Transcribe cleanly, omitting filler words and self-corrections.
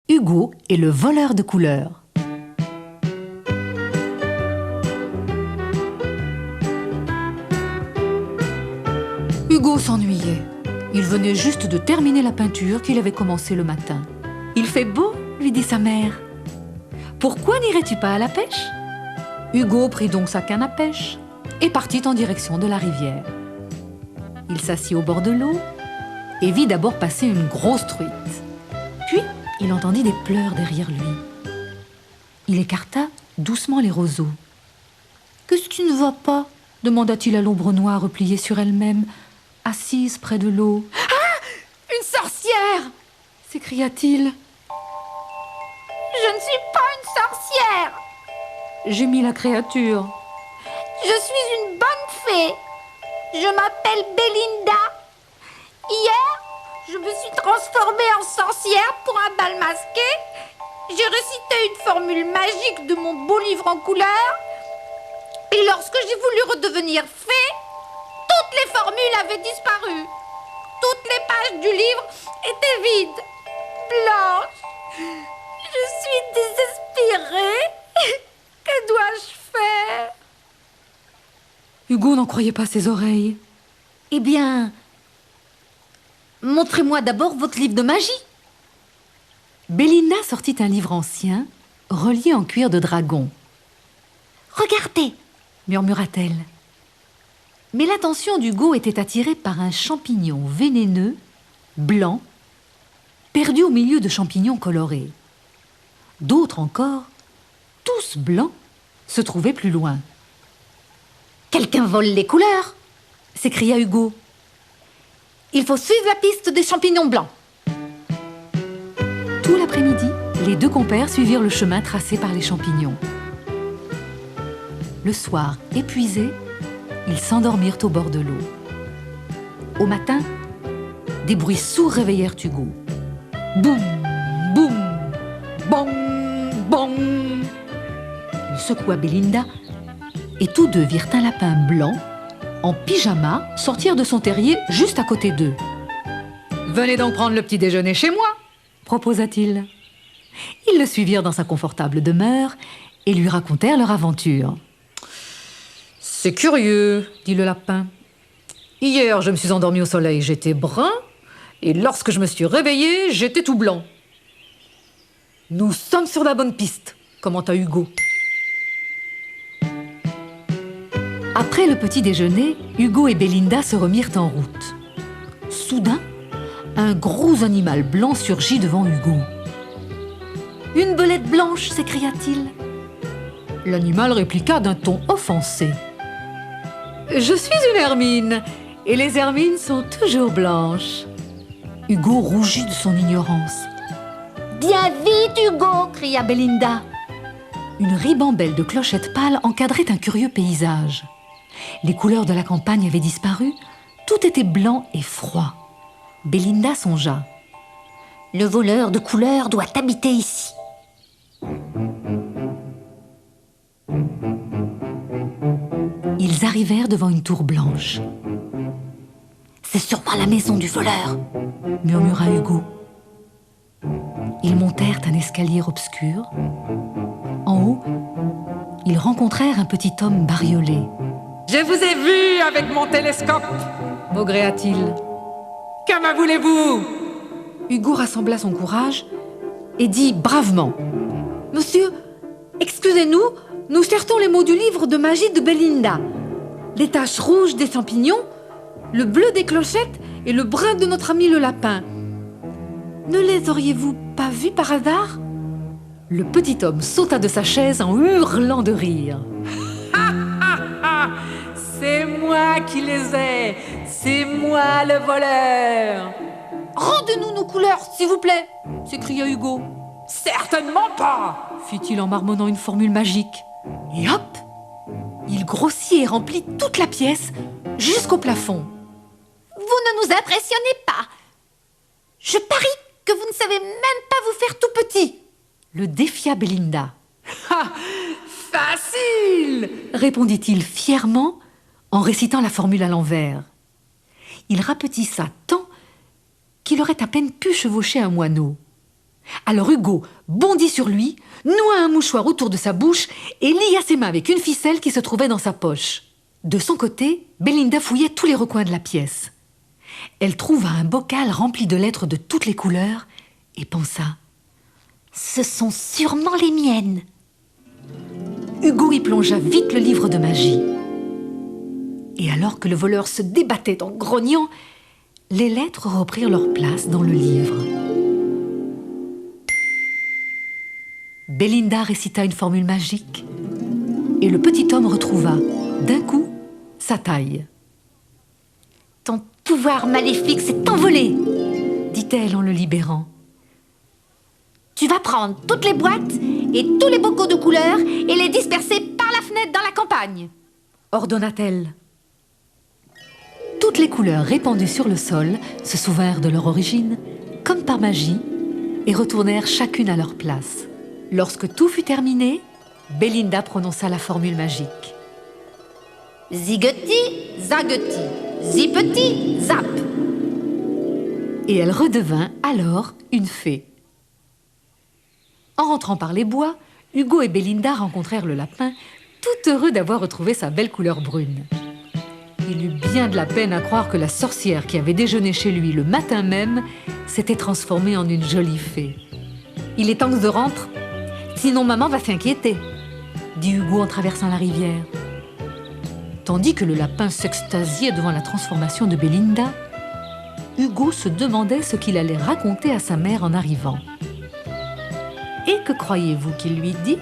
Hugo est le voleur de couleurs. Hugo s'ennuyait. Il venait juste de terminer la peinture qu'il avait commencée le matin. « Il fait beau », lui dit sa mère. « Pourquoi n'irais-tu pas à la pêche ?» Hugo prit donc sa canne à pêche et partit en direction de la rivière. Il s'assit au bord de l'eau et vit d'abord passer une grosse truite. Puis, il entendit des pleurs derrière lui. Il écarta doucement les roseaux. « Qu'est-ce qui ne va pas ?» demanda-t-il à l'ombre noire repliée sur elle-même, assise près de l'eau. « Ah ! Une sorcière !» s'écria-t-il. « Je ne suis pas une sorcière !» gémit la créature. « Je suis une bonne fée. Je m'appelle Belinda. Hier, je me suis transformée en sorcière pour un bal masqué. J'ai récité une formule magique de mon beau livre en couleurs. Et lorsque j'ai voulu redevenir fée, toutes les formules avaient disparu. Toutes les pages du livre étaient vides, blanches. Je suis désespérée. Que dois-je faire ? » Hugo n'en croyait pas ses oreilles. « Eh bien, montrez-moi d'abord votre livre de magie. » Belinda sortit un livre ancien, relié en cuir de dragon. « Regardez !» murmura-t-elle. Mais l'attention d'Hugo était attirée par un champignon vénéneux, blanc, perdu au milieu de champignons colorés. D'autres encore, tous blancs, se trouvaient plus loin. « Quelqu'un vole les couleurs !» s'écria Hugo. « Il faut suivre la piste des champignons blancs. » Tout l'après-midi, les deux compères suivirent le chemin tracé par les champignons. Le soir, épuisés, ils s'endormirent au bord de l'eau. Au matin, des bruits sourds réveillèrent Hugo. Boum, boum, bong, bong. Il secoua Belinda et tous deux virent un lapin blanc, en pyjama, sortir de son terrier juste à côté d'eux. « Venez donc prendre le petit déjeuner chez moi !» proposa-t-il. Ils le suivirent dans sa confortable demeure et lui racontèrent leur aventure. « C'est curieux, dit le lapin. Hier, je me suis endormi au soleil, j'étais brun, et lorsque je me suis réveillé, j'étais tout blanc. Nous sommes sur la bonne piste, commenta Hugo. Après le petit déjeuner, Hugo et Belinda se remirent en route. Soudain, un gros animal blanc surgit devant Hugo. « Une belette blanche !» s'écria-t-il. L'animal répliqua d'un ton offensé. « Je suis une hermine, et les hermines sont toujours blanches. » Hugo rougit de son ignorance. « Bien vite, Hugo !» cria Belinda. Une ribambelle de clochettes pâles encadrait un curieux paysage. Les couleurs de la campagne avaient disparu, tout était blanc et froid. Belinda songea. « Le voleur de couleurs doit habiter ici. » Ils arrivèrent devant une tour blanche. « C'est sûrement la maison du voleur !» murmura Hugo. Ils montèrent un escalier obscur. En haut, ils rencontrèrent un petit homme bariolé. « Je vous ai vu avec mon télescope !» maugréa-t-il. « Que me voulez-vous ?» Hugo rassembla son courage et dit bravement. « Monsieur, excusez-nous, nous cherchons les mots du livre de magie de Belinda. Les taches rouges des champignons, le bleu des clochettes et le brun de notre ami le lapin. Ne les auriez-vous pas vus par hasard ?» Le petit homme sauta de sa chaise en hurlant de rire. « C'est moi qui les ai, c'est moi le voleur !»« Rendez-nous nos couleurs, s'il vous plaît !» s'écria Hugo. « Certainement pas !» fit-il en marmonnant une formule magique. Et hop, il grossit et remplit toute la pièce jusqu'au plafond. « Vous ne nous impressionnez pas. Je parie que vous ne savez même pas vous faire tout petit. » le défia Belinda. « Ah, facile !» répondit-il fièrement en récitant la formule à l'envers. Il rapetissa tant qu'il aurait à peine pu chevaucher un moineau. Alors Hugo bondit sur lui, noua un mouchoir autour de sa bouche et lia ses mains avec une ficelle qui se trouvait dans sa poche. De son côté, Belinda fouillait tous les recoins de la pièce. Elle trouva un bocal rempli de lettres de toutes les couleurs et pensa « Ce sont sûrement les miennes !» Hugo y plongea vite le livre de magie. Et alors que le voleur se débattait en grognant, les lettres reprirent leur place dans le livre. Belinda récita une formule magique et le petit homme retrouva, d'un coup, sa taille. « Ton pouvoir maléfique s'est envolé !» dit-elle en le libérant. « Tu vas prendre toutes les boîtes et tous les bocaux de couleurs et les disperser par la fenêtre dans la campagne !» ordonna-t-elle. Toutes les couleurs répandues sur le sol se souvinrent de leur origine, comme par magie, et retournèrent chacune à leur place. Lorsque tout fut terminé, Belinda prononça la formule magique. Zigeti, zageti, zipeti, zap. Et elle redevint alors une fée. En rentrant par les bois, Hugo et Belinda rencontrèrent le lapin, tout heureux d'avoir retrouvé sa belle couleur brune. Il eut bien de la peine à croire que la sorcière qui avait déjeuné chez lui le matin même s'était transformée en une jolie fée. « Il est temps que je rentre, sinon maman va s'inquiéter », dit Hugo en traversant la rivière. Tandis que le lapin s'extasiait devant la transformation de Belinda, Hugo se demandait ce qu'il allait raconter à sa mère en arrivant. Et que croyez-vous qu'il lui dit ?